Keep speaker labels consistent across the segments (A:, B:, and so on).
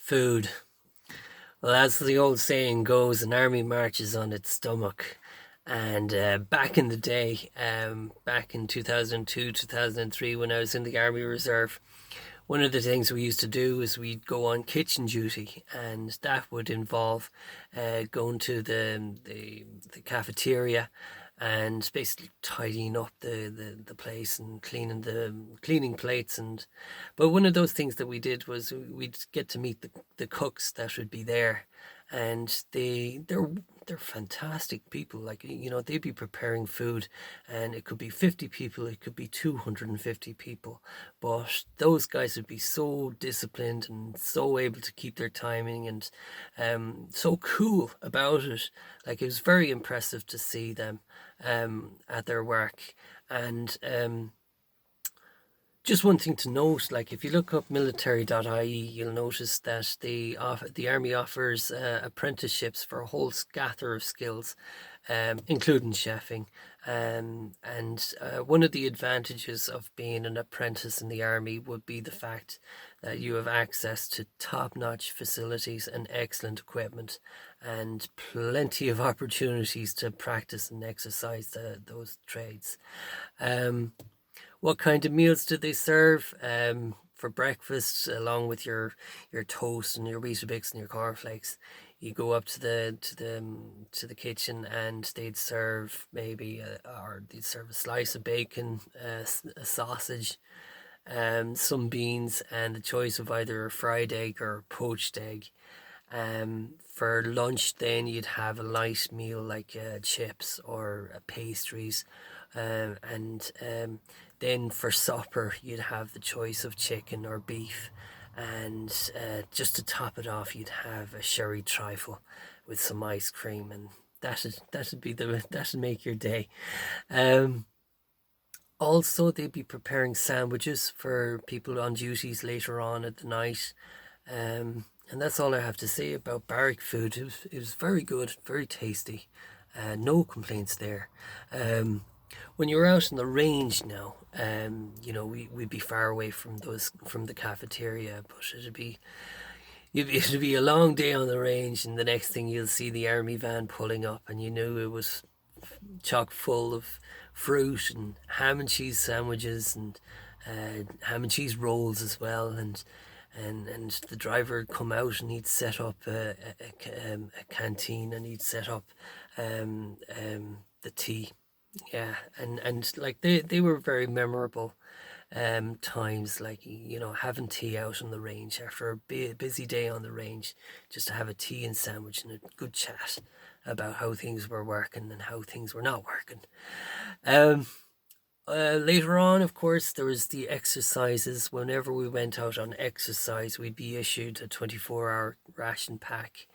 A: Food. Well, as the old saying goes, an army marches on its stomach. And back in the day, back in 2002, 2003, when I was in the Army Reserve, one of the things we used to do is we'd go on kitchen duty, and that would involve going to the cafeteria and basically tidying up the place and cleaning plates. And but one of those things that we did was we'd get to meet the cooks that would be there, and they're fantastic people. Like, they'd be preparing food, and it could be 50 people, it could be 250 people, but those guys would be so disciplined and so able to keep their timing, and so cool about it. Like, it was very impressive to see them at their work. And just one thing to note, like if you look up military.ie, you'll notice that the army offers apprenticeships for a whole scatter of skills, including chefing. And one of the advantages of being an apprentice in the army would be the fact that you have access to top-notch facilities and excellent equipment, and plenty of opportunities to practice and exercise those trades. What kind of meals do they serve? For breakfast, along with your toast and your Weetabix and your cornflakes, you go up to the kitchen, and they'd serve or they'd serve a slice of bacon, a sausage, some beans, and the choice of either a fried egg or a poached egg. For lunch, then you'd have a light meal like chips or pastries, and then for supper, you'd have the choice of chicken or beef, and just to top it off, you'd have a sherry trifle with some ice cream, and that'd make your day. Um, Also, they'd be preparing sandwiches for people on duties later on at the night. And that's all I have to say about barrack food. It was very good, very tasty. No complaints there. When you're out in the range now, we'd be far away from the cafeteria, but it'd be a long day on the range, and the next thing you'll see the army van pulling up, and you knew it was chock full of fruit and ham and cheese sandwiches, and ham and cheese rolls as well, and the driver would come out, and he'd set up a canteen, and he'd set up the tea. Yeah, and like they were very memorable times, like, having tea out on the range after a busy day on the range, just to have a tea and sandwich and a good chat about how things were working and how things were not working. um Later on, of course, there was the exercises. Whenever we went out on exercise, we'd be issued a 24-hour ration pack.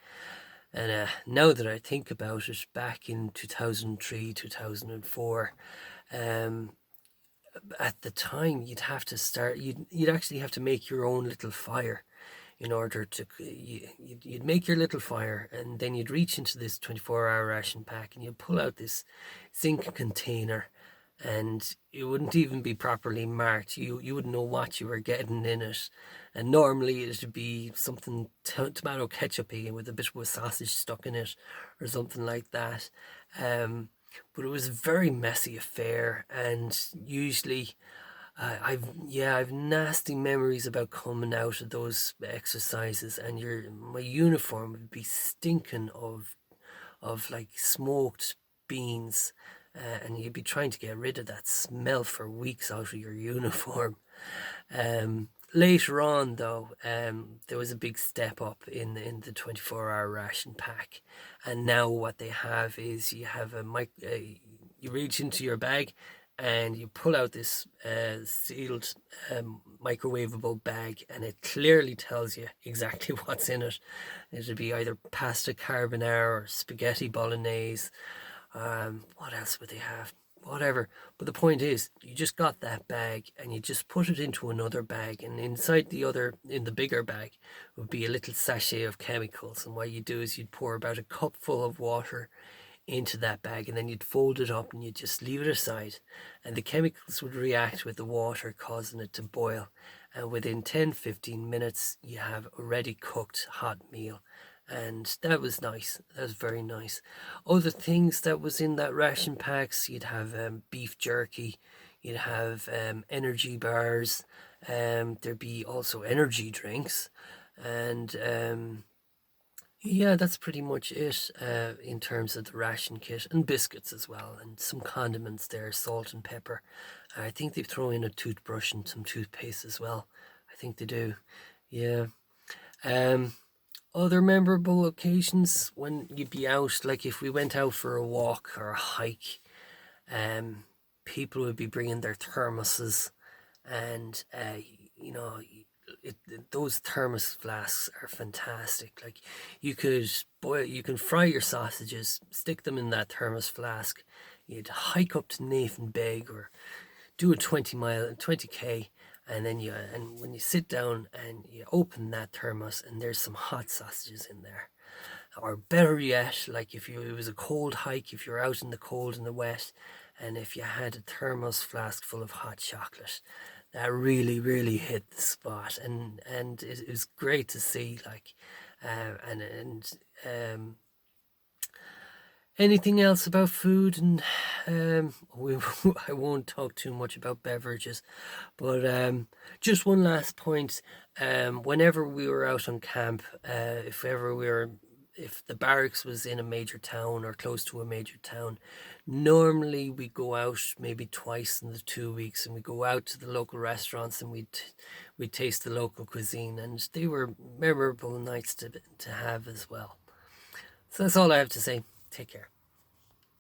A: And now that I think about it, back in 2003, 2004, um, at the time, you'd actually have to make your own little fire in order to, you'd make your little fire, and then you'd reach into this 24-hour ration pack, and you'd pull out this zinc container, and it wouldn't even be properly marked. You wouldn't know what you were getting in it, and normally it'd be something tomato ketchupy with a bit of a sausage stuck in it, or something like that. But it was a very messy affair, and usually I've nasty memories about coming out of those exercises, and my uniform would be stinking of like smoked beans, and you'd be trying to get rid of that smell for weeks out of your uniform. Later on, though, there was a big step up in the 24-hour ration pack, and now what they have is you have you reach into your bag, and you pull out this sealed microwavable bag, and it clearly tells you exactly what's in it. It'll be either pasta carbonara or spaghetti bolognese. What else would they have? Whatever. But the point is, you just got that bag, and you just put it into another bag, and in the bigger bag, would be a little sachet of chemicals. And what you do is you'd pour about a cup full of water into that bag, and then you'd fold it up, and you'd just leave it aside, and the chemicals would react with the water, causing it to boil, and within 10-15 minutes you have a ready cooked hot meal. And that was nice. That was very nice. Other things that was in that ration packs, you'd have beef jerky, you'd have energy bars, there'd be also energy drinks, and yeah, that's pretty much it in terms of the ration kit, and biscuits as well, and some condiments there, salt and pepper. I think they throw in a toothbrush and some toothpaste as well. I think they do. Yeah. Um, Other memorable occasions when you'd be out, like if we went out for a walk or a hike, um, people would be bringing their thermoses, and you know, those thermos flasks are fantastic. Like you can fry your sausages, stick them in that thermos flask. You'd hike up to Nathan Beg or do a 20k, and then and when you sit down and you open that thermos and there's some hot sausages in there, or better yet, like if it was a cold hike, if you're out in the cold and the wet, and if you had a thermos flask full of hot chocolate, that really hit the spot. And it was great to see, like, um anything else about food, and I won't talk too much about beverages, but just one last point. Whenever we were out on camp, if the barracks was in a major town or close to a major town, normally we go out maybe twice in the 2 weeks, and we go out to the local restaurants and we taste the local cuisine, and they were memorable nights to have as well. So that's all I have to say. Take care.